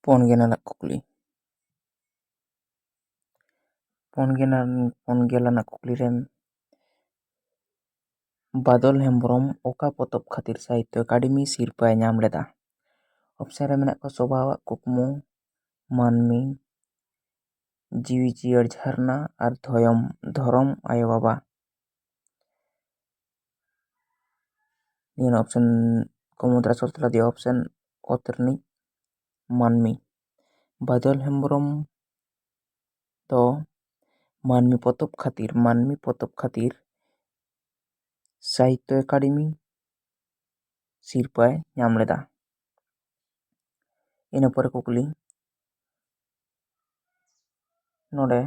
ᱯᱩᱱᱜᱮᱞ ᱟᱱᱟᱜ ᱠᱩᱠᱞᱤ ᱨᱮ ᱵᱟᱫᱚᱞ ᱦᱮᱢᱵᱨᱚᱢ ᱚᱠᱟ ᱯᱚᱛᱚᱵ ᱠᱷᱟᱹᱛᱤᱨ ᱥᱟᱦᱤᱛᱛᱚ ᱮᱠᱟᱰᱮᱢᱤ ᱥᱤᱨᱯᱟᱹᱭ ᱧᱟᱢ ᱞᱮᱫᱟ? ᱚᱯᱥᱮᱱ ᱨᱮ ᱢᱮᱱᱟᱜ ᱠᱚᱣᱟ ᱥᱚᱵᱷᱟᱣᱟᱜ ᱠᱩᱠᱢᱩ, ᱢᱟᱹᱱᱢᱤ, ᱡᱤᱣᱤ ᱡᱤᱭᱟᱹᱲ ᱡᱷᱟᱨᱱᱟ ᱟᱨ ᱫᱷᱚᱨᱚᱢ ᱟᱭᱳᱼᱵᱟᱵᱟ᱾ ᱱᱤᱭᱟᱹ ᱚᱯᱥᱮᱱ ᱠᱚ ᱢᱩᱫᱽᱨᱮ ᱟᱥᱚᱞ ᱛᱮᱞᱟ ᱫᱚ ᱚᱯᱥᱮᱱ ᱚᱛ ᱨᱤᱱᱤᱡ ᱢᱟᱹᱱᱢᱤ᱾ ᱵᱟᱫᱚᱞ ᱦᱮᱢᱵᱨᱚᱢ ᱫᱚ ᱢᱟᱹᱱᱢᱤ ᱯᱚᱛᱚᱵ ᱠᱷᱟᱹᱛᱤᱨ ᱥᱟᱦᱤᱛᱛᱚ ᱮᱠᱟᱰᱮᱢᱤ ᱥᱤᱨᱯᱟᱹᱭ ᱧᱟᱢ ᱞᱮᱫᱟ᱾ ᱤᱱᱟᱹ ᱯᱚᱨᱮ ᱠᱩᱠᱞᱤ ᱱᱚᱰᱮ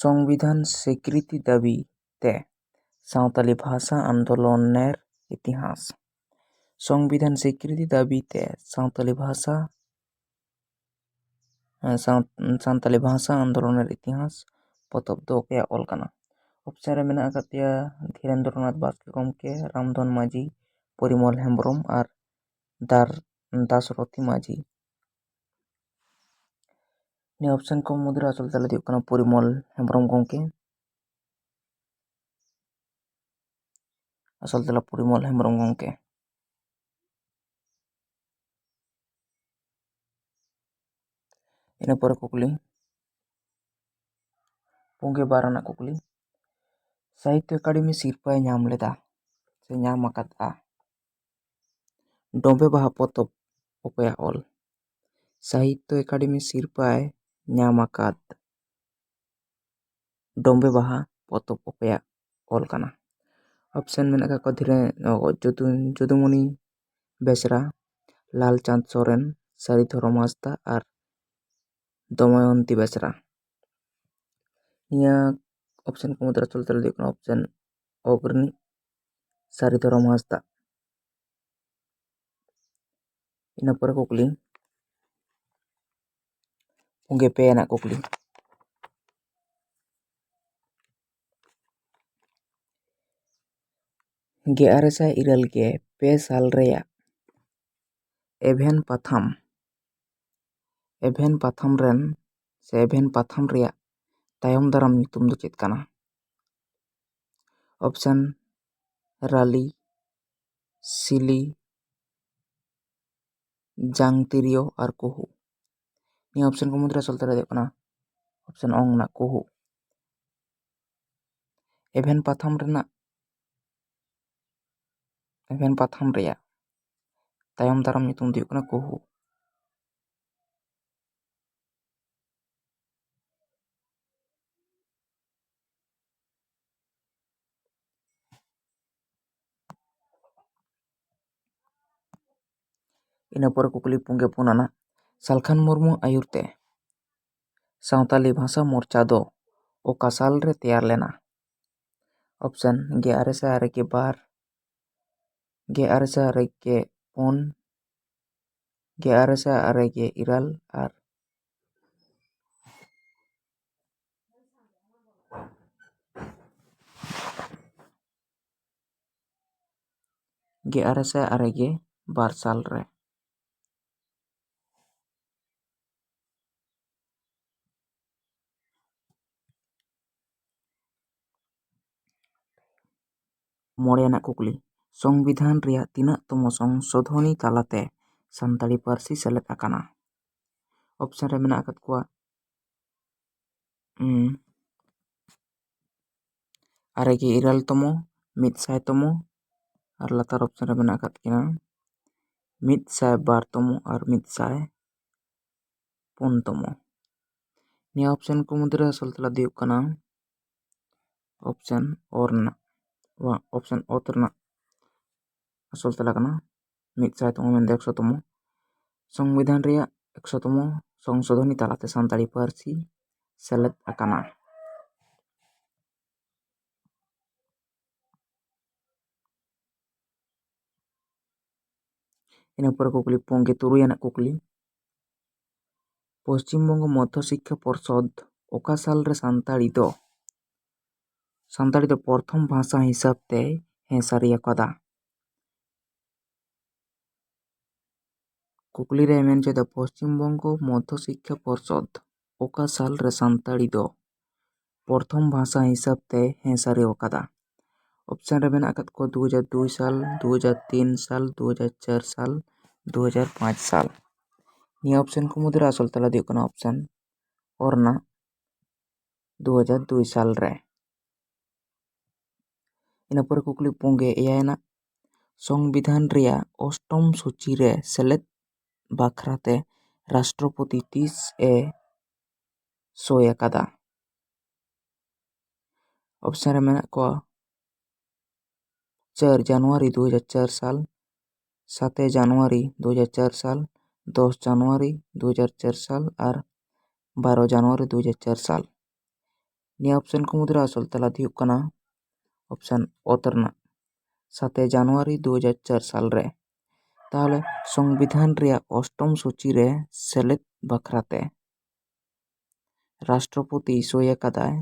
সংবিধান স্বীকৃতি দাবিতে সাঁওতালি ভাষা আন্দোলনের ইতিহাস। সংবিধান স্বীকৃতি দাবিতে সাঁওতালি ভাষা আন্দোলনের ইতিহাস পᱚᱛᱚᱵ ᱫᱚ ᱚᱠᱚᱭᱟᱜ ᱚᱞ ᱠᱟᱱᱟ? ᱚᱯᱥᱮᱱ ᱨᱮ ᱢᱮᱱᱟᱜ ᱟᱠᱟᱫ ᱯᱮᱭᱟ ᱫᱷᱤᱨᱮᱱᱫᱨᱚᱱᱟᱛᱷ ᱵᱟᱥᱠᱮ ᱜᱚᱢᱠᱮ, ᱨᱟᱢᱫᱷᱚᱱ ᱢᱟᱹᱡᱷᱤ, ᱯᱚᱨᱤᱢᱚᱞ ᱦᱮᱢᱵᱨᱚᱢ ᱟᱨ ᱫᱟᱥᱨᱚᱛᱷᱤ ᱢᱟᱹᱡᱷᱤ᱾ ᱱᱤᱭᱟᱹ ᱚᱯᱥᱮᱱ ᱠᱚ ᱢᱩᱫᱽᱨᱮ ᱟᱥᱚᱞ ᱛᱮᱞᱟ ᱫᱚ ᱦᱩᱭᱩᱜ ᱠᱟᱱᱟ ᱯᱚᱨᱤᱢᱚᱞ ᱦᱮᱢᱵᱨᱚᱢ ᱜᱚᱢᱠᱮ᱾ ᱟᱥᱚᱞ ᱛᱮᱞᱟ ᱯᱚᱨᱤᱢᱚᱞ ᱦᱮᱢᱵᱨᱚᱢ ᱜᱚᱢᱠᱮ᱾ ᱤᱱᱟᱹ ᱯᱚᱨᱮ ᱠᱩᱠᱞᱤ 2 ᱟᱱᱟᱜ ᱠᱩᱠᱞᱤ ᱥᱟᱦᱤᱛᱛᱚ ᱮᱠᱟᱰᱮᱢᱤ ᱥᱤᱨᱯᱟᱹᱭ ᱧᱟᱢ ᱞᱮᱫᱟ ᱥᱮ ᱧᱟᱢ ᱟᱠᱟᱫᱼᱟ? ᱰᱚᱸᱵᱮ ᱵᱟᱦᱟ ᱯᱚᱛᱚᱵ ᱚᱠᱚᱭᱟᱜ ᱚᱞ? ᱥᱟᱦᱤᱛᱛᱚ ᱮᱠᱟᱰᱮᱢᱤ ᱥᱤᱨᱯᱟᱹᱭ ᱧᱟᱢ ᱟᱠᱟᱫ ᱰᱚᱸᱵᱮ ᱵᱟᱦᱟ ᱯᱚᱛᱚᱵ ᱚᱠᱚᱭᱟᱜ ᱚᱞ ᱠᱟᱱᱟ? ᱚᱯᱥᱮᱱ ᱢᱮᱱᱟᱜ ᱟᱠᱟᱫ ᱠᱚᱣᱟ ᱡᱚᱫᱩᱢᱚᱱᱤ ᱵᱮᱥᱨᱟ, ᱞᱟᱞᱪᱟᱸᱫᱽ ᱥᱚᱨᱮᱱ, ᱥᱟᱹᱨᱤ ᱫᱷᱚᱨᱚᱢ ᱦᱟᱸᱥᱫᱟ ᱟᱨ ᱫᱚᱢᱚᱭᱚᱱᱛᱤ ᱵᱮᱥᱨᱟ᱾ ᱱᱤᱭᱟᱹ ᱚᱯᱥᱮᱱ ᱠᱚ ᱢᱩᱫᱽᱨᱮ ᱟᱥᱚᱞ ᱛᱮᱞᱟ ᱫᱚ ᱦᱩᱭᱩᱜ ᱠᱟᱱᱟ ᱚᱯᱥᱮᱱ ᱚᱜᱽᱨᱤᱱᱤᱡ ᱥᱟᱹᱨᱤ ᱫᱷᱚᱨᱚᱢ ᱦᱟᱸᱥᱫᱟ᱾ ᱤᱱᱟᱹ ᱯᱚᱨᱮ ᱠᱩᱠᱞᱤ 2 ᱟᱱᱟᱜ ᱠᱩᱠᱞᱤ ᱜᱮ ᱥᱟᱞ ᱨᱮᱭᱟᱜ ᱮᱵᱷᱮᱱ ᱯᱟᱛᱷᱟᱢ ᱨᱮᱭᱟᱜ ᱛᱟᱭᱚᱢ ᱫᱟᱨᱟᱢ ᱧᱩᱛᱩᱢ ᱫᱚ ᱪᱮᱫ ᱠᱟᱱᱟ? ᱚᱯᱥᱮᱱ ᱨᱟᱞᱤ, ᱥᱤᱞᱤ, ᱡᱟᱝ ᱛᱤᱨᱭᱳ ᱟᱨ ᱠᱩᱦᱩ᱾ ᱱᱤᱭᱟᱹ ᱚᱯᱥᱮᱱ ᱠᱚ ᱢᱩᱫᱽᱨᱮ ᱟᱥᱚᱞ ᱛᱮᱞᱟ ᱫᱚ ᱦᱩᱭᱩᱜ ᱠᱟᱱᱟ ᱚᱯᱥᱮᱱ ᱚᱝ ᱨᱮᱱᱟᱜ ᱠᱩᱦᱩ᱾ ᱮᱵᱷᱮᱱ ᱯᱟᱛᱷᱟᱢ ᱨᱮᱭᱟᱜ ᱛᱟᱭᱚᱢ ᱫᱟᱨᱟᱢ ᱧᱩᱛᱩᱢ ᱫᱚ ᱦᱩᱭᱩᱜ ᱠᱟᱱᱟ ᱠᱩᱦᱩ᱾ ᱤᱱᱟᱹ ᱯᱚᱨᱮ ᱠᱩᱠᱞᱤ 4 ᱟᱱᱟᱜ ᱥᱟᱞᱠᱷᱟᱱ ᱢᱩᱨᱢᱩ ᱟᱭᱩᱨ ᱛᱮ ᱥᱟᱶᱛᱟᱞᱤ ᱵᱷᱟষᱟ ᱢᱳᱨᱪᱟ ᱫᱚ ᱚᱠᱟ ᱥᱟᱞ ᱨᱮ ᱛᱮᱭᱟᱨ ᱞᱮᱱᱟ? ᱚᱯᱥᱮᱱ 1992, 1994, 1996 ᱟᱨ 1992 সাল রে। ᱢᱚᱬᱮ ᱟᱱᱟᱜ ᱠᱩᱠᱞᱤ ᱥᱚᱝᱵᱤᱫᱷᱟᱱ ᱨᱮᱭᱟᱜ ᱛᱤᱱᱟᱹᱜ ᱛᱚᱢᱚ ᱥᱚᱝᱥᱳᱫᱷᱚᱱᱤ ᱛᱟᱞᱟᱛᱮ ᱥᱟᱱᱛᱟᱲᱤ ᱯᱟᱹᱨᱥᱤ ᱥᱮᱞᱮᱫ ᱟᱠᱟᱱᱟ? ᱚᱯᱥᱮᱱ ᱨᱮ ᱢᱮᱱᱟᱜ ᱟᱠᱟᱫ ᱠᱚᱣᱟ 996 তম, 100 তম আর লাতার অপশন রে মেনাᱜ ᱟᱠᱟᱫ ᱠᱤᱱᱟ 102 তম আর 104 তম। ᱱᱤᱭᱟᱹ ᱚᱯᱥᱮᱱ ᱠᱚ ᱢᱩᱫᱽᱨᱮ ᱟᱥᱚᱞ ᱛᱮᱞᱟ ᱫᱚ ᱦᱩᱭᱩᱜ ᱠᱟᱱᱟ ᱚᱯᱥᱮᱱ ᱚᱛ ᱨᱮᱱᱟᱜ ᱟᱥᱚᱞ ᱛᱮᱞᱟ ᱠᱟᱱᱟ 100 তম ᱢᱮᱱᱫᱚ 100 তম। সংবিধান ᱨᱮᱭᱟᱜ 100 তম সংশোধনী তালাতে ᱥᱟᱱᱛᱟᱲᱤ ᱯᱟᱹᱨᱥᱤ ᱥᱮᱞᱮᱫ ᱟᱠᱟᱱᱟ। ᱤᱱᱟᱹ ᱯᱚᱨᱮ ᱠᱩᱠᱞᱤ 3 ᱟᱱᱟᱜ ᱠᱩᱠᱞᱤ ᱯᱚᱥᱪᱤᱢ ᱵᱚᱝᱜᱚ ᱢᱚᱫᱽᱫᱷᱚ ᱥᱤᱠᱠᱷᱟ ᱯᱚᱨᱥᱚᱫ ᱚᱠᱟ ᱥᱟᱞ ᱨᱮ ᱥᱟᱱᱛᱟᱲᱤ ᱫᱚ ᱯᱨᱚᱛᱷᱚᱢ ᱵᱷᱟষᱟ ᱦᱤᱥᱟᱹᱵ ᱛᱮ ᱦᱮᱸ ᱥᱟᱹᱨᱤ ᱟᱠᱟᱫᱟ? ᱠᱩᱠᱞᱤ ᱨᱮ ᱢᱮᱱ ᱦᱚᱪᱚᱭᱮᱫᱟ ᱯᱚᱥᱪᱤᱢ ᱵᱚᱝᱜᱚ ᱢᱚᱫᱽᱫᱷᱚ ᱥᱤᱠᱠᱷᱟ ᱯᱚᱨᱥᱚᱫ ᱚᱠᱟ ᱥᱟᱞ ᱨᱮ ᱥᱟᱱᱛᱟᱲᱤ ᱫᱚ ᱯᱨᱚᱛᱷᱚᱢ ᱵᱷᱟষᱟ ᱦᱤᱥᱟᱹᱵ ᱛᱮ ᱦᱮᱸᱥᱟᱹᱨᱤ ᱟᱠᱟᱫᱟ? ᱚᱯᱥᱮᱱ ᱨᱮ ᱢᱮᱱᱟᱜ ᱟᱠᱟᱫ ᱠᱚᱣᱟ 2002 ᱥᱟᱞ, 2003 ᱥᱟᱞ, 2004 ᱥᱟᱞ, 2005 ᱥᱟᱞ। ᱱᱤᱭᱟᱹ ᱚᱯᱥᱮᱱ ᱠᱚ ᱢᱩᱫᱽᱨᱮ ᱟᱥᱚᱞ ᱛᱮᱞᱟ ᱫᱚ ᱦᱩᱭᱩᱜ ᱠᱟᱱᱟ ᱚᱯᱥᱮᱱ ᱚ ᱨᱮᱱᱟᱜ 2002 ᱥᱟᱞ ᱨᱮ। ᱤᱱᱟᱹ ᱯᱚᱨᱮ ᱠᱩᱠᱞᱤ ᱯᱩᱸᱜᱮ 6 ᱟᱱᱟᱜ ᱥᱚᱝᱵᱤᱫᱷᱟᱱ ᱨᱮᱭᱟᱜ ᱚᱥᱴᱚᱢ ᱥᱩᱪᱤ ᱨᱮ ᱥᱮᱞᱮᱫ ᱵᱟᱠᱷᱨᱟᱛᱮ ᱨᱟᱥᱴᱨᱚᱯᱚᱛᱤ ᱛᱤᱥ ᱮ ᱥᱳᱭ ᱟᱠᱟᱫᱟ? ᱚᱯᱥᱮᱱ ᱨᱮ ᱢᱮᱱᱟᱜ ᱠᱚᱣᱟ 4 জানুয়ারি 2004 साल, 7 জানুয়ারি 2004 साल, 10 জানুয়ারি 2004 साल और 12 জানুয়ারি 2004 साल। निया ऑप्शन को मुद्रा असल तला दी कना ऑप्शन ओतरना 7 জানুয়ারি 2004 साल रे। ताहले संविधान रिया अष्टम सूची रे सेलेद बखराते राष्ट्रपति सोय कदाय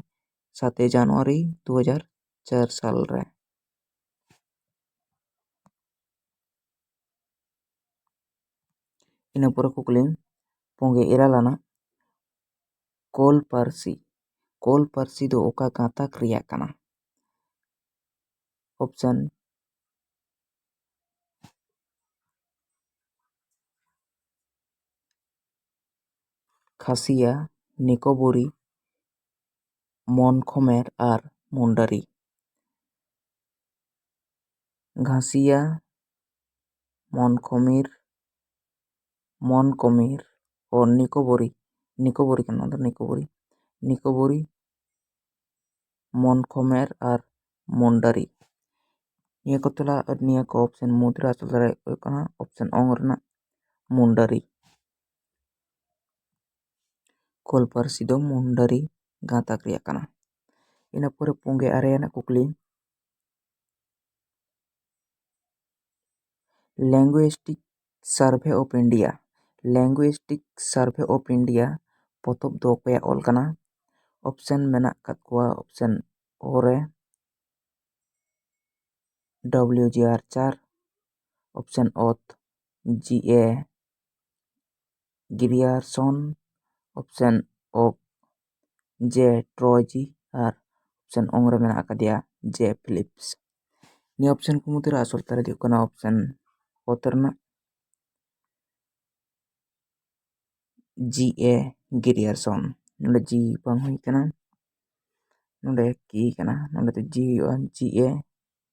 7 জানুয়ারি 2004 साल रे। ᱤᱱᱟᱹ ᱯᱚᱨᱮ ᱠᱩᱠᱞᱤ ᱯᱩᱸᱜᱮ 7 ᱟᱱᱟᱜ ᱠᱳᱞ ᱯᱟᱹᱨᱥᱤ ᱫᱚ ᱚᱠᱟ ᱜᱟᱛᱟᱠ ᱨᱮᱭᱟᱜ ᱠᱟᱱᱟ? ᱚᱯᱥᱮᱱ खासिया, निकोबरी, मनखमेर और मुंडारी। घासिया, मनकमीर और निकोबरी मनखमेर और मुंडारी। निया को तला निया को ऑप्शन मुद्रा असल रे ऑप्शन ओंग रना मुंडारी। कोल पारसी दो मुंडारी गाताक रिया कना। इना पोरे पुंगे 8 आना कुकली लैंग्वेस्टिक सर्वे ऑफ इंडिया पोतब दो पे ऑल कना। ऑप्शन मेना कत कोआ ऑप्शन ओ रे WGR 4, ऑप्शन ओत GA गिरियारसन, ऑप्शन ओ जे ट्रॉयजी और ऑप्शन ओंग रे मेना अकादिया जे फिलिप्स। नि ऑप्शन को मुद्रा असल तारे दियो कना ऑप्शन ओतरना GA गिरियारसन। नोडे जी बांग हुई कना नोडे की कना नोडे तो जी GA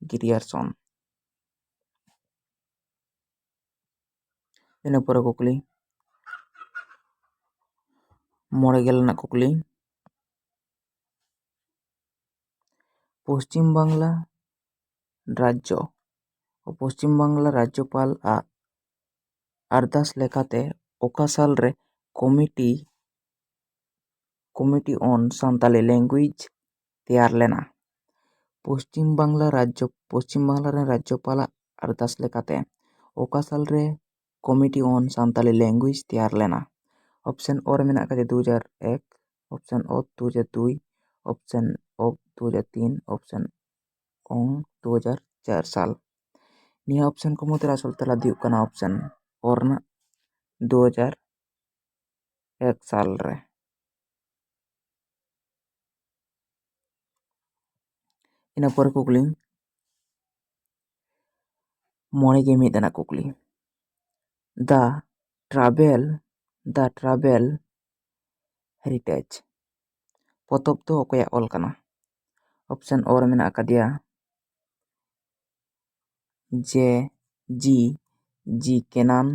गिरियारसन। इना पोरे कुकली मोड़े गेल ना कुकली पश्चिम बांग्ला राज्यपाल अरदास लेकाते ओका साल रे कमिटी ऑन सांताली लैंग्वेज तैयार लेना। पश्चिम बांग्ला रे राज्यपाल अरदास लेकाते ओका साल रे कमिटी ऑन सांताली लैंग्वेज तैयार लेना। ऑप्शन और मेना का 2001, ऑप्शन ओ 2002, ऑप्शन ओ 2003, ऑप्शन ओं 2004 साल। निया ऑप्शन को मुद्रा असल तला दियो कना ऑप्शन और ना 2001 साल रे। इना पर कुकली मोड़े के मिदना कुकली द ट्रावेल हेरिटेज पोतब तो ओकया ऑल कना। ऑप्शन और मेना अकादिया जी केनान,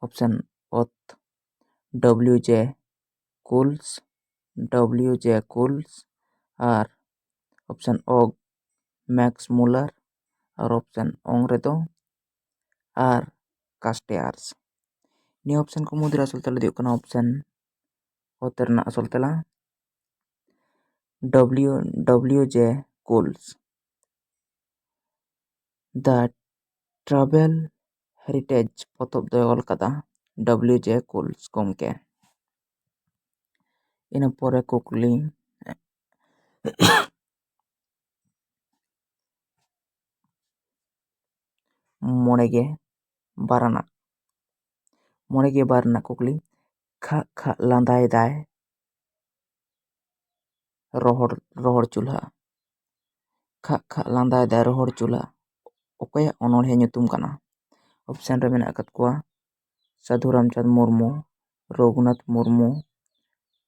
ऑप्शन ओत WJ कुल्स और ऑप्शन ओग मैक्स मुलर और ऑप्शन ओंग रे दो और कास्टेयर्स। नि ऑप्शन को मुद्रा असल तला दियो कना ऑप्शन ओतरना असल तला WJ कुल्स। द ट्रावेल हेरिटेज पोतब दो ऑल कदा WJ कुल्स गोमके। इना पोरे कुकली मोड़ेगे बाराना ᱢᱚᱬᱮ ᱨᱮᱱᱟᱜ ᱠᱩᱠᱞᱤ ᱠᱷᱟᱜ ᱠᱷᱟᱜ ᱞᱟᱸᱫᱟᱭ ᱫᱟᱭ ᱨᱚᱦᱚᱲ ᱪᱩᱞᱦᱟᱹ᱾ ᱠᱷᱟᱜ ᱠᱷᱟᱜ ᱞᱟᱸᱫᱟᱭ ᱫᱟᱭ ᱨᱚᱦᱚᱲ ᱪᱩᱞᱦᱟᱹ ᱚᱠᱚᱭᱟᱜ ᱚᱱᱚᱬᱦᱮ ᱧᱩᱛᱩᱢ ᱠᱟᱱᱟ? ᱚᱯᱥᱮᱱ ᱨᱮ ᱢᱮᱱᱟᱜ ᱟᱠᱟᱫ ᱠᱚᱣᱟ ᱥᱟᱹᱫᱷᱩ ᱨᱟᱢᱪᱟᱸᱫᱽ ᱢᱩᱨᱢᱩ, ᱨᱚᱜᱷᱩᱱᱟᱛᱷ ᱢᱩᱨᱢᱩ,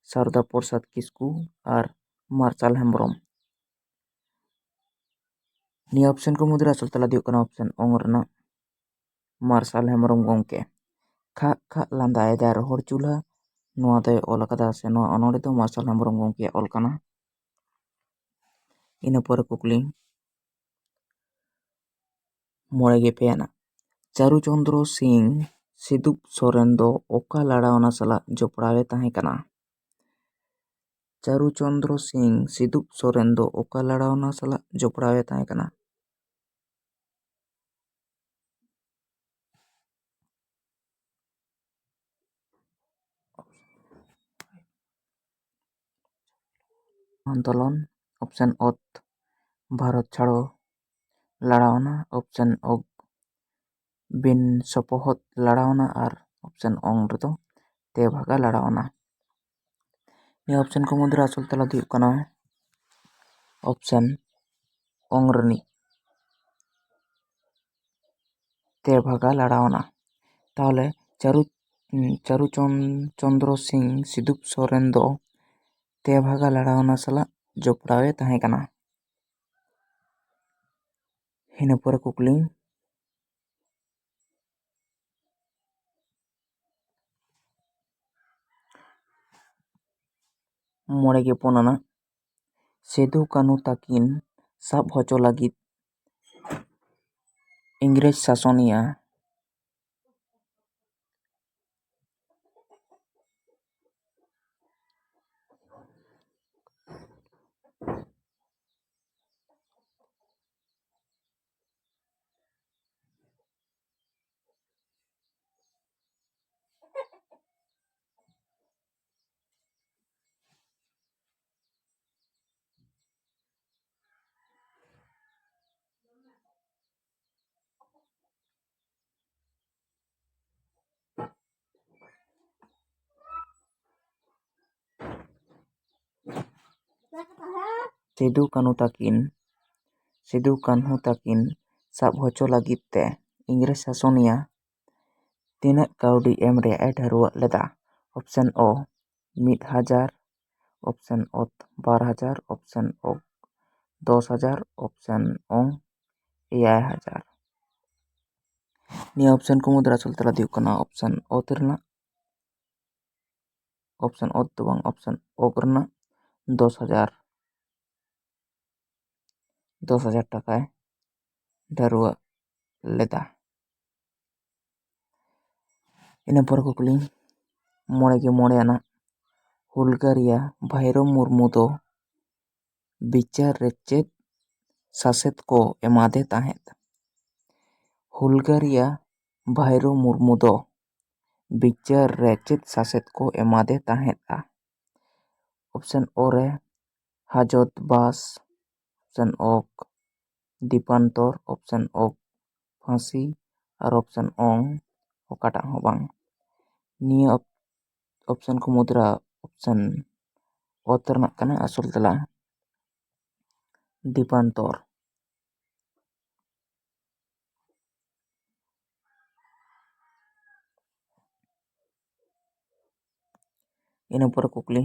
ᱥᱟᱨᱚᱫᱟ ᱯᱨᱚᱥᱟᱫᱽ ᱠᱤᱥᱠᱩ ᱟᱨ ᱢᱟᱨᱥᱟᱞ ᱦᱮᱢᱵᱨᱚᱢ᱾ ᱱᱤᱭᱟᱹ ᱚᱯᱥᱮᱱ ᱠᱚ ᱢᱩᱫᱽᱨᱮ ᱟᱥᱚᱞ ᱛᱮᱞᱟ ᱫᱚ ᱦᱩᱭᱩᱜ ᱠᱟᱱᱟ ᱚᱯᱥᱮᱱ ᱚᱝ ᱨᱮᱱᱟᱜ ᱢᱟᱨᱥᱟᱞ ᱦᱮᱢᱵᱨᱚᱢ ᱜᱚᱢᱠᱮ᱾ ᱠᱷᱟᱜ ᱠᱷᱟᱜ ᱞᱟᱸᱫᱟᱭ ᱫᱟᱭ ᱨᱚᱦᱚᱲ ᱪᱩᱞᱦᱟᱹ ᱱᱚᱣᱟ ᱫᱚᱭ ᱚᱞ ᱟᱠᱟᱫᱟ ᱥᱮ ᱱᱚᱣᱟ ᱚᱱᱚᱬᱦᱮ ᱫᱚ ᱢᱟᱨᱥᱟᱞ ᱦᱮᱢᱵᱨᱚᱢ ᱜᱚᱢᱠᱮᱭᱟᱜ ᱚᱞ ᱠᱟᱱᱟ᱾ ᱤᱱᱟᱹ ᱯᱚᱨᱮ ᱠᱩᱠᱞᱤ 52 ᱟᱱᱟᱜ ᱪᱟᱨᱩ ᱪᱚᱱᱫᱨᱚ ᱥᱤᱝ ᱥᱤᱫᱩᱯ ᱥᱚᱨᱮᱱ ᱫᱚ ᱚᱠᱟ ᱞᱟᱲᱟᱣᱱᱟ ᱥᱟᱞᱟᱜ ᱡᱚᱯᱲᱟᱣᱮ ᱛᱟᱦᱮᱸ ᱠᱟᱱᱟ? ᱪᱟᱨᱩ ᱪᱚᱱᱫᱨᱚ ᱥᱤᱝ ᱥᱤᱫᱩᱯ ᱥᱚᱨᱮᱱ ᱫᱚ ᱚᱠᱟ ᱞᱟᱲᱟᱣᱱᱟ ᱥᱟᱞᱟᱜ ᱡᱚᱯᱲᱟᱣᱮ ᱛᱟᱦᱮᱸ ᱠᱟᱱᱟ? আন্দোলন, অপশন অত ভারত ছাড়ো লড়াওনা, অপশন অগ বিন সপোহত লড়াওনা আর অপশন অং ᱨᱮᱫᱚ তেভাগা লড়াওনা। ᱱᱤᱭᱟᱹ ᱚᱯᱥᱮᱱ ᱠᱚ ᱢᱩᱫᱽᱨᱮ ᱟᱥᱚᱞ ᱛᱮᱞᱟ ᱫᱚ ᱦᱩᱭᱩᱜ ᱠᱟᱱᱟ ᱚᱯᱥᱮᱱ ᱚᱝ ᱨᱤᱱᱤᱡ তেভাগা লড়াওনা। তাহলে চারু চন্দ্র সিং সিদুপ ᱥᱚᱨᱮᱱ ᱫᱚ তেভাগা লড়াওনা ᱥᱟᱞᱟᱜ ᱡᱚᱯᱲᱟᱣᱮ ᱛᱟᱦᱮᱸ ᱠᱟᱱᱟ। ᱤᱱᱟᱹ ᱯᱚᱨᱮ ᱠᱩᱠᱞᱤ 54 ᱟᱱᱟᱜ ᱥᱤᱫᱩ ᱠᱟᱹᱱᱦᱩ ᱛᱟᱹᱠᱤᱱ ᱥᱟᱵ ᱦᱚᱪᱚ ᱞᱟᱹᱜᱤᱫ ᱤᱝᱨᱮᱡᱽ ᱥᱟᱥᱚᱱᱤᱭᱟᱹ ᱥᱤᱫᱩ ᱠᱟᱹᱱᱦᱩ ᱛᱟᱹᱠᱤᱱ ᱥᱟᱵ ᱦᱚᱪᱚ ᱞᱟᱹᱜᱤᱫ ᱛᱮ ᱤᱝᱨᱮᱡᱽ ᱥᱟᱥᱚᱱᱤᱭᱟᱹ ᱛᱤᱱᱟᱹᱜ ᱠᱟᱹᱣᱰᱤ ᱮᱢ ᱨᱮᱭᱟᱜ ᱮ ᱰᱷᱟᱹᱨᱣᱟᱹᱜ ᱞᱮᱫᱟ? ᱚᱯᱥᱮᱱ ᱚ 1000, ᱚᱯᱥᱮᱱ ᱚᱛ 2000, ᱚᱯᱥᱮন ᱚᱜ 10,000, ᱚᱯᱥᱮᱱ ᱚᱝ 5000। ᱱᱤᱭᱟᱹ ᱚᱯᱥᱮᱱ ᱠᱚ ᱢᱩᱫᱽᱨᱮ ᱟᱥᱚᱞ ᱛᱮᱞᱟ ᱫᱚ ᱦᱩᱭᱩᱜ ᱠᱟᱱᱟ ᱚᱯᱥᱮᱱ ᱚᱛ ᱨᱮᱱᱟᱜ ᱚᱯᱥᱮᱱ ᱚᱛ ᱫᱚ ᱵᱟᱝ ᱚᱯᱥᱮᱱ ᱚᱜ ᱨᱮᱱᱟᱜ 10,000 ᱴᱟᱠᱟᱭ ᱰᱷᱟᱹᱨᱣᱟᱹᱜ ᱞᱮᱫᱟ। ᱤᱱᱟᱹ ᱯᱚᱨᱮ ᱠᱩᱠᱞᱤ 55 ᱟᱱᱟᱜ ᱦᱩᱞᱜᱟᱹᱨᱤᱭᱟᱹ ᱵᱷᱟᱭᱨᱳ ᱢᱩᱨᱢᱩ ᱫᱚ ᱵᱤᱪᱟᱹᱨ ᱨᱮ ᱪᱮᱫ ᱥᱟᱥᱮᱛ ᱠᱚ ᱮᱢᱟᱫᱮ ᱛᱟᱦᱮᱸᱫ? ᱦᱩᱞᱜᱟᱹᱨᱤᱭᱟᱹ ᱵᱷᱟᱭᱨᱳ ᱢᱩᱨᱢᱩ ᱫᱚ ᱵᱤᱪᱟᱹᱨ ᱨᱮ ᱪᱮᱫ ᱥᱟᱥᱮᱛ ᱠᱚ ᱮᱢᱟᱫᱮ ᱛᱟᱦᱮᱸᱫᱼᱟ? ᱚᱯᱥᱮᱱ ᱚ ᱨᱮ ᱦᱟᱡᱚᱛ ᱵᱟᱥ, ᱚᱯᱥᱮᱱ ᱚᱜ ᱫᱤᱯᱟᱱᱛᱚᱨ, ᱚᱯᱥᱮᱱ ᱚᱜ ᱯᱷᱟᱸᱥᱤ ᱟᱨ ᱚᱯᱥᱮᱱ ᱚᱝ ᱚᱠᱟᱴᱟᱜ ᱦᱚᱸ ᱵᱟᱝ। ᱱᱤᱭᱟᱹ ᱚᱯᱥᱮᱱ ᱠᱚ ᱢᱩᱫᱽᱨᱮ ᱚᱯᱥᱮᱱ ᱚᱛ ᱨᱮᱱᱟᱜ ᱠᱟᱱᱟ ᱟᱥᱚᱞ ᱛᱮᱞᱟ ᱫᱤᱯᱟᱱᱛᱚᱨ। ᱤᱱᱟᱹ ᱯᱚᱨᱮ ᱠᱩᱠᱞᱤ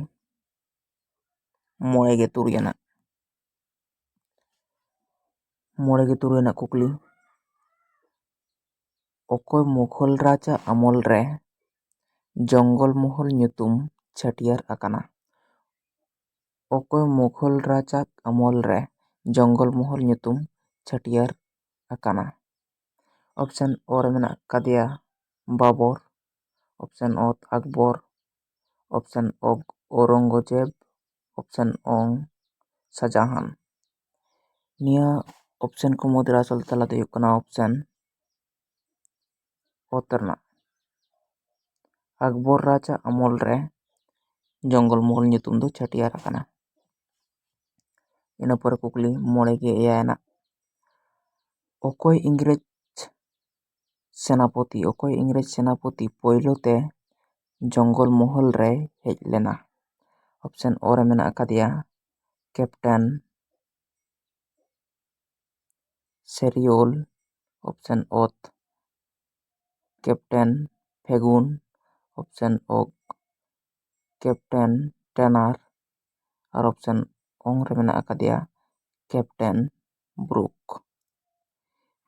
53 ᱟᱱᱟᱜ 53 ᱟᱱᱟᱜ ᱠᱩᱠᱞᱤ ᱚᱠᱚᱭ ᱢᱩᱜᱷᱚᱞ ᱨᱟᱡᱽᱼᱟᱜ ᱟᱢᱚᱞ ᱨᱮ ᱡᱚᱝᱜᱚᱞ ᱢᱚᱦᱚᱞ ᱧᱩᱛᱩᱢ ᱪᱷᱟᱹᱴᱭᱟᱹᱨ ᱟᱠᱟᱱᱟ? ᱚᱠᱚᱭ ᱢᱩᱜᱷᱚᱞ ᱨᱟᱡᱽᱼᱟᱜ ᱟᱢᱚᱞ ᱨᱮ ᱡᱚᱝᱜᱚᱞ ᱢᱚᱦᱚᱞ ᱧᱩᱛᱩᱢ ᱪᱷᱟᱹᱴᱭᱟᱹᱨ ᱟᱠᱟᱱᱟ? ᱚᱯᱥᱮᱱ ᱚ ᱨᱮ ᱢᱮᱱᱟᱜ ᱟᱠᱟᱫᱮᱭᱟ ᱵᱟᱵᱚᱨ, ᱚᱯᱥᱮᱱ ᱚᱛ ᱟᱠᱵᱚᱨ, ᱚᱯᱥᱮᱱ ᱚᱜ ᱳᱨᱚᱝᱜᱚᱡᱮᱵ, ᱚᱯᱥᱮᱱ ᱚᱝ ᱥᱟᱦᱟᱡᱟᱦᱟᱱ। ᱱᱤᱭᱟᱹ ᱚᱯᱥᱮᱱ ᱠᱚ ᱢᱩᱫᱽᱨᱮ ᱟᱥᱚᱞ ᱛᱮᱞᱟ ᱫᱚ ᱦᱩᱭᱩᱜ ᱠᱟᱱᱟ ᱚᱯᱥᱮᱱ ᱚᱛ ᱨᱮᱱᱟᱜ ᱟᱠᱵᱚᱨ ᱨᱟᱡᱽᱼᱟᱜ ᱟᱢᱚᱞ ᱨᱮ ᱡᱚᱝᱜᱚᱞ ᱢᱚᱦᱚᱞ ᱧᱩᱛᱩᱢ ᱫᱚ ᱪᱷᱟᱹᱴᱭᱟᱹᱨ ᱟᱠᱟᱱᱟ। ᱤᱱᱟᱹ ᱯᱚᱨᱮ ᱠᱩᱠᱞᱤ 54 ᱟᱱᱟᱜ ᱚᱠᱚᱭ ᱤᱝᱨᱮᱡᱽ ᱥᱮᱱᱟᱯᱚᱛᱤ, ᱚᱠᱚᱭ ᱤᱝᱨᱮᱡᱽ ᱥᱮᱱᱟᱯᱚᱛᱤ ᱯᱳᱭᱞᱳ ᱛᱮ ᱡᱚᱝᱜᱚᱞ ᱢᱚᱦᱚᱞ ᱨᱮᱭ ᱦᱮᱡ ᱞᱮᱱᱟ? ᱚᱯᱥᱮᱱ ᱚ ᱨᱮ ᱢᱮᱱᱟᱜ ᱟᱠᱟᱫᱮᱭᱟ ᱠᱮᱯᱴᱮᱱ ᱥᱮᱨᱤᱭᱳᱞ, ᱚᱯᱥᱮᱱ ᱚᱛ ᱠᱮᱯᱴᱮᱱ ᱯᱷᱮᱜᱩᱱ, ᱚᱯᱥᱮᱱ ᱚᱜ ᱠᱮᱯᱴᱮᱱ ᱴᱮᱱᱟᱨ, ᱟᱨ ᱚᱯᱥᱮᱱ ᱚᱝ ᱨᱮ ᱢᱮᱱᱟᱜ ᱟᱠᱟᱫᱮᱭᱟ ᱠᱮᱯᱴᱮᱱ ᱵᱨᱩᱠ᱾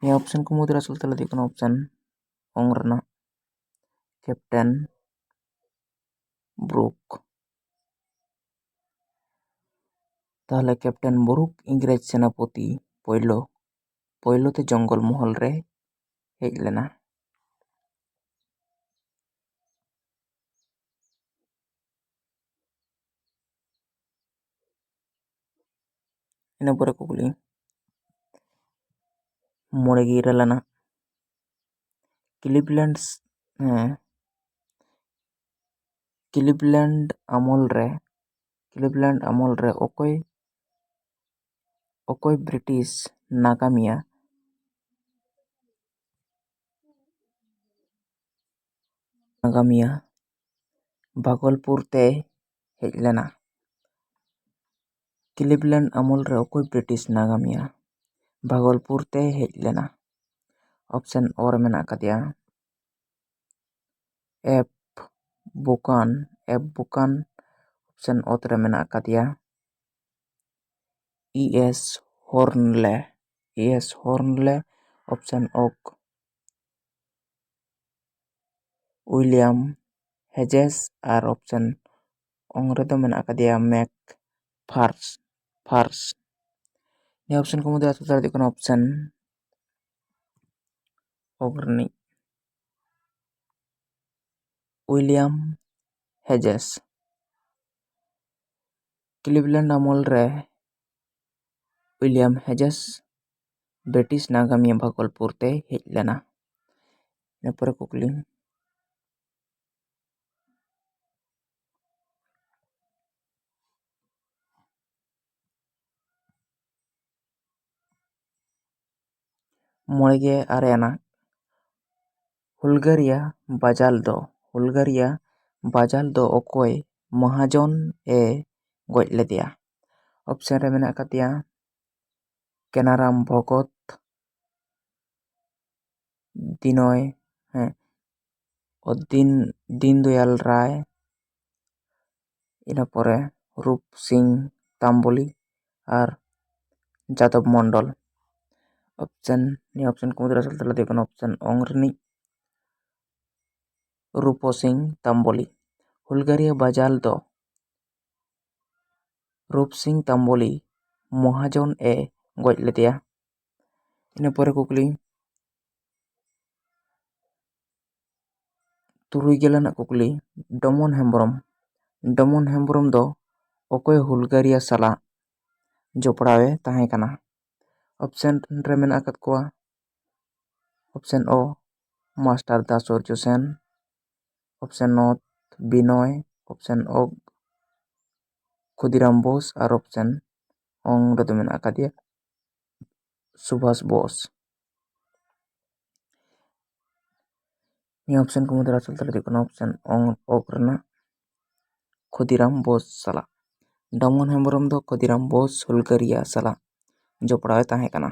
ᱱᱤᱭᱟᱹ ᱚᱯᱥᱮᱱ ᱠᱚ ᱢᱩᱫᱽᱨᱮ ᱟᱥᱚᱞ ᱛᱮᱞᱟ ᱫᱚ ᱦᱩᱭᱩᱜ ᱠᱟᱱᱟ ᱚᱯᱥᱮᱱ ᱚᱝ ᱨᱮᱱᱟᱜ ᱠᱮᱯᱴᱮᱱ ᱵᱨᱩᱠ᱾ ᱛᱟᱦᱚᱞᱮ ᱠᱮᱯᱴᱮᱱ ᱵᱨᱩᱠ ᱤᱝᱨᱮᱡᱽ ᱥᱮᱱᱟᱯᱚᱛᱤ ᱯᱳᱭᱞᱳ ᱛᱮ ᱡᱚᱝᱜᱚᱞ ᱢᱚᱦᱚᱞ ᱨᱮ ᱦᱮᱡ ᱞᱮᱱᱟ? ᱤᱱᱟᱹ ᱯᱚᱨᱮ ᱠᱩᱠᱞᱤ ᱕ ᱟᱱᱟᱜ ᱠᱞᱤᱵᱞᱮন্ড ᱟᱢᱚᱞ ᱨᱮ ᱚᱠᱚᱭ ᱵᱨᱤᱴᱤশ ᱱᱟᱜᱟᱢᱤᱭᱟᱹ ᱵᱷᱟᱜᱚᱞᱯᱩᱨ ᱛᱮᱭ ᱦᱮᱡ ᱞᱮᱱᱟ? ᱠᱞᱤᱵᱞᱮন্ড ᱟᱢᱚᱞ ᱨᱮ ᱚᱠᱚᱭ ᱵᱨᱤᱴᱤশ ᱱᱟᱜᱟᱢᱤᱭᱟᱹ ᱵᱷᱟᱜᱚᱞᱯᱩᱨ ᱛᱮᱭ ᱦᱮᱡ ᱞᱮᱱᱟ? ᱚᱯᱥᱮᱱ ᱚ ᱨᱮ ᱢᱮᱱᱟᱜ ᱟᱠᱟᱫᱮᱭᱟ ᱮᱯᱷ ᱵᱩᱠᱟᱱ, ᱚᱯᱥᱮᱱ ᱚᱛ ᱨᱮ ᱢᱮᱱᱟᱜ ᱟᱠᱟᱫᱮᱭᱟ ᱤ.ᱮᱥ. ᱦᱚᱨᱱᱞᱮ, ᱚᱯᱥᱮᱱ ᱚᱜ ᱩᱭᱞᱤᱭᱟᱢ ᱦᱮᱡᱮᱥ, ᱟর অপশন অং রেদো মেনাᱜ আকাদিয়া ম্যাক ফার্স। ᱱᱤᱭᱟᱹ ᱚᱯᱥᱮᱱ ᱠᱚ ᱢᱩᱫᱽᱨᱮ ᱟᱥᱚᱞ ᱛᱮᱞᱟ ᱫᱚ ᱦᱩᱭᱩᱜ ᱠᱟᱱᱟ ᱚᱯᱥᱮᱱ ᱚᱜ ᱨᱤᱱᱤᱡ উইলিয়াম হেজেস। ক্লিভল্যান্ড আমল রে উইলিয়াম হেজেস ব্রিটিশ নাগামিয়া ভাগলপুর তে হেᱡ ᱞᱮᱱᱟ। ᱤᱱᱟᱹ ᱯᱚᱨᱮ ᱠᱩᱠᱞᱤ ᱕ ᱟᱱᱟᱜ হুলগারিয়া বাজাল ᱫᱚ ᱚᱠᱚᱭ ᱢᱚᱦᱟᱡᱚᱱ ᱮ ᱜᱚᱡ ᱞᱮᱫᱮᱭᱟ? ᱚᱯᱥᱮᱱ ᱨᱮ ᱢᱮᱱᱟᱜ ᱟᱠᱟᱫᱮᱭᱟ ᱠᱮᱱᱟᱨᱟᱢ ᱵᱷᱚᱜᱚᱛ, দীনদয়াল রায়, ᱤᱱᱟᱹ ᱯᱚᱨᱮ ᱨূᱯ সিং তাম্বলি আর যাদব মন্ডল। ᱱᱤᱭᱟᱹ ᱚᱯᱥᱮᱱ ᱠᱚ ᱢᱩᱫᱽᱨᱮ ᱟᱥᱚᱞ ᱛᱮᱞᱟ ᱫᱚ ᱦᱩᱭᱩᱜ ᱠᱟᱱᱟ ᱚᱯᱥᱮᱱ ᱚᱝ ᱨᱤᱱᱤᱡ ᱨূᱯ সিং তাম্বলি। হুলগারিয়া বাজাল ᱫᱚ ᱨূᱯ সিং তাম্বলি মহাজন এ ᱜᱚᱡ ᱞᱮᱫᱮᱭᱟ। ᱤᱱᱟᱹ ᱯᱚᱨᱮ ᱠᱩᱠᱞᱤ ᱖ ᱟᱱᱟᱜ ᱠᱩᱠᱞᱤ ᱰᱚᱢᱚᱱ ᱦᱮᱢᱵᱨᱚᱢ ᱫᱚ ᱚᱠᱚᱭ হুলগারিয়া ᱥᱟᱞᱟᱜ ᱡᱚᱯᱲᱟᱣᱮ ᱛᱟᱦᱮᱸ ᱠᱟᱱᱟ? ᱚᱯᱥᱮᱱ ᱨᱮ ᱢᱮᱱᱟᱜ ᱟᱠᱟᱫ ᱠᱚᱣᱟ ᱚᱯᱥᱮᱱ ᱚ মাস্টার দাসুর্য সেন, অপশন নর্থ বিনয়, অপশন অগ ক্ষুদিরাম বোস, আর অপশন অং রেᱫᱚ ᱢᱮᱱᱟᱜ ᱟᱠᱟᱫᱮᱭᱟ সুভাষ বোস। ᱱᱤᱭᱟᱹ ᱚᱯᱥᱮᱱ ᱠᱚ ᱢᱩᱫᱽᱨᱮ ᱟᱥᱚᱞ ᱛᱮᱞᱟ ᱫᱚ ᱦᱩᱭᱩᱜ ᱠᱟᱱᱟ ᱚᱯᱥᱮᱱ ᱚᱜ ᱨᱮᱱᱟᱜ ক্ষুদিরাম বোস ᱥᱟᱞᱟᱜ। ᱰᱚᱢᱚᱱ ᱦᱮᱢᱵᱨᱚᱢ ᱫᱚ ক্ষুদিরাম বোস হুলগারিয়া ᱥᱟᱞᱟᱜ ᱡᱚᱯᱲᱟᱣᱮ ᱛᱟᱦᱮᱸ ᱠᱟᱱᱟ।